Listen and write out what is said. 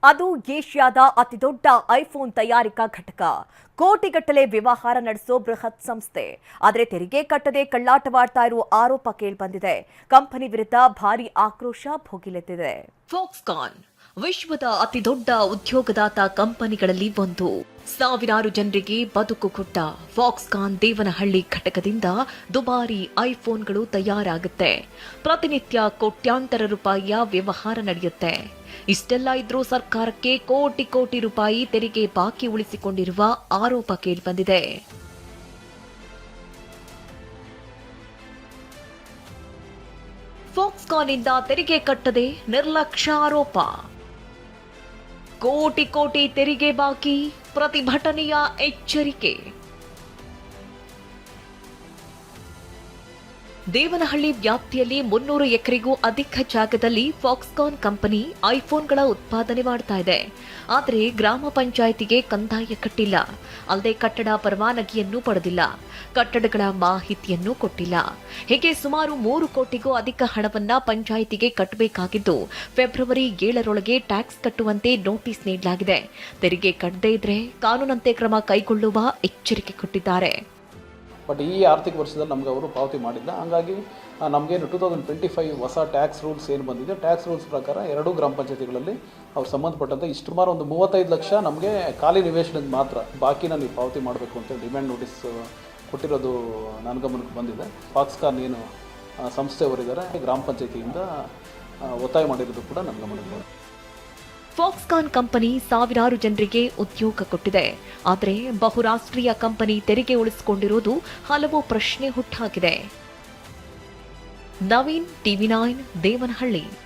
ಅದು ಏಷ್ಯಾದ ಅತಿದೊಡ್ಡ ಐಫೋನ್ ತಯಾರಿಕಾ ಘಟಕ. ಕೋಟಿಗಟ್ಟಲೆ ವ್ಯವಹಾರ ನಡೆಸೋ ಬೃಹತ್ ಸಂಸ್ಥೆ. ಆದರೆ ತೆರಿಗೆ ಕಟ್ಟದೆ ಕಳ್ಳಾಟವಾಡ್ತಾ ಇರುವ ಆರೋಪ ಕೇಳಿಬಂದಿದೆ. ಕಂಪನಿ ವಿರುದ್ಧ ಭಾರೀ ಆಕ್ರೋಶ ಭುಗಿಲೆದ್ದಿದೆ. ಫಾಕ್ಸ್ಕಾನ್ ವಿಶ್ವದ ಅತಿದೊಡ್ಡ ಉದ್ಯೋಗದಾತ ಕಂಪನಿಗಳಲ್ಲಿ ಒಂದು. ಸಾವಿರಾರು ಜನರಿಗೆ ಬದುಕು ಕೊಟ್ಟ ಫಾಕ್ಸ್ಕಾನ್ ದೇವನಹಳ್ಳಿ ಘಟಕದಿಂದ ದುಬಾರಿ ಐಫೋನ್ಗಳು ತಯಾರಾಗುತ್ತೆ. ಪ್ರತಿನಿತ್ಯ ಕೋಟ್ಯಾಂತರ ರೂಪಾಯಿಯ ವ್ಯವಹಾರ ನಡೆಯುತ್ತೆ. ಇಷ್ಟೆಲ್ಲ ಇದ್ರೂ ಸರ್ಕಾರಕ್ಕೆ ಕೋಟಿ ಕೋಟಿ ರೂಪಾಯಿ ತೆರಿಗೆ ಬಾಕಿ ಉಳಿಸಿಕೊಂಡಿರುವ ಆರೋಪ ಕೇಳಿಬಂದಿದೆ. ಫಾಕ್ಸ್ಕಾನ್ನಿಂದ ತೆರಿಗೆ ಕಟ್ಟದೆ ನಿರ್ಲಕ್ಷ್ಯ ಆರೋಪ. ಕೋಟಿ ಕೋಟಿ ತೆರಿಗೆ ಬಾಕಿ, ಪ್ರತಿಭಟನೆಯ ಎಚ್ಚರಿಕೆ. ದೇವನಹಳ್ಳಿ ವ್ಯಾಪ್ತಿಯಲ್ಲಿ 300 ಎಕರೆಗೂ ಅಧಿಕ ಜಾಗದಲ್ಲಿ ಫಾಕ್ಸ್ಕಾನ್ ಕಂಪನಿ ಐಫೋನ್ಗಳ ಉತ್ಪಾದನೆ ಮಾಡ್ತಾ ಇದೆ. ಆದರೆ ಗ್ರಾಮ ಪಂಚಾಯಿತಿಗೆ ಕಂದಾಯ ಕಟ್ಟಿಲ್ಲ. ಅಲ್ಲದೆ ಕಟ್ಟಡ ಪರವಾನಗಿಯನ್ನು ಪಡೆದಿಲ್ಲ. ಕಟ್ಟಡಗಳ ಮಾಹಿತಿಯನ್ನು ಕೊಟ್ಟಿಲ್ಲ. ಹೀಗೆ ಸುಮಾರು 3 ಕೋಟಿಗೂ ಅಧಿಕ ಹಣವನ್ನ ಪಂಚಾಯಿತಿಗೆ ಕಟ್ಟಬೇಕಾಗಿದ್ದು ಫೆಬ್ರವರಿ 7ರೊಳಗೆ ಟ್ಯಾಕ್ಸ್ ಕಟ್ಟುವಂತೆ ನೋಟಿಸ್ ನೀಡಲಾಗಿದೆ. ತೆರಿಗೆ ಕಟ್ಟದೇ ಇದ್ರೆ ಕಾನೂನಂತೆ ಕ್ರಮ ಕೈಗೊಳ್ಳುವ ಎಚ್ಚರಿಕೆ ಕೊಟ್ಟಿದ್ದಾರೆ. ಬಟ್ ಈ ಆರ್ಥಿಕ ವರ್ಷದಲ್ಲಿ ನಮಗೆ ಅವರು ಪಾವತಿ ಮಾಡಿಲ್ಲ. ಹಾಗಾಗಿ ನಮಗೇನು 2025 ಹೊಸ ಟ್ಯಾಕ್ಸ್ ರೂಲ್ಸ್ ಏನು ಬಂದಿದೆ, ಟ್ಯಾಕ್ಸ್ ರೂಲ್ಸ್ ಪ್ರಕಾರ 2 ಗ್ರಾಮ ಪಂಚಾಯತಿಗಳಲ್ಲಿ ಅವ್ರು ಸಂಬಂಧಪಟ್ಟಂತೆ ಇಷ್ಟು ಸುಮಾರು ಒಂದು 35 ಲಕ್ಷ ನಮಗೆ ಖಾಲಿ ನಿವೇಶನದ ಮಾತ್ರ ಬಾಕಿನ ನೀವು ಪಾವತಿ ಮಾಡಬೇಕು ಅಂತ ಡಿಮ್ಯಾಂಡ್ ನೋಟಿಸ್ ಕೊಟ್ಟಿರೋದು ನನ್ನ ಗಮನಕ್ಕೆ ಬಂದಿದೆ. ಫಾಕ್ಸ್ಕಾನ್ ಏನು ಸಂಸ್ಥೆಯವರಿದ್ದಾರೆ ಗ್ರಾಮ ಪಂಚಾಯತಿಯಿಂದ ಒತ್ತಾಯ ಮಾಡಿರೋದು ಕೂಡ ನನ್ನ ಗಮನಕ್ಕೆ ಬಂದಿದೆ. ಫಾಕ್ಸ್ಕಾನ್ ಕಂಪನಿ ಸಾವಿರಾರು ಜನರಿಗೆ ಉದ್ಯೋಗ ಕೊಟ್ಟಿದೆ. ಆದರೆ ಬಹುರಾಷ್ಟ್ರೀಯ ಕಂಪನಿ ತೆರಿಗೆ ಉಳಿಸಿಕೊಂಡಿರುವುದು ಹಲವು ಪ್ರಶ್ನೆ ಹುಟ್ಟಾಕಿದೆ. ನವೀನ್, TV9, ದೇವನಹಳ್ಳಿ.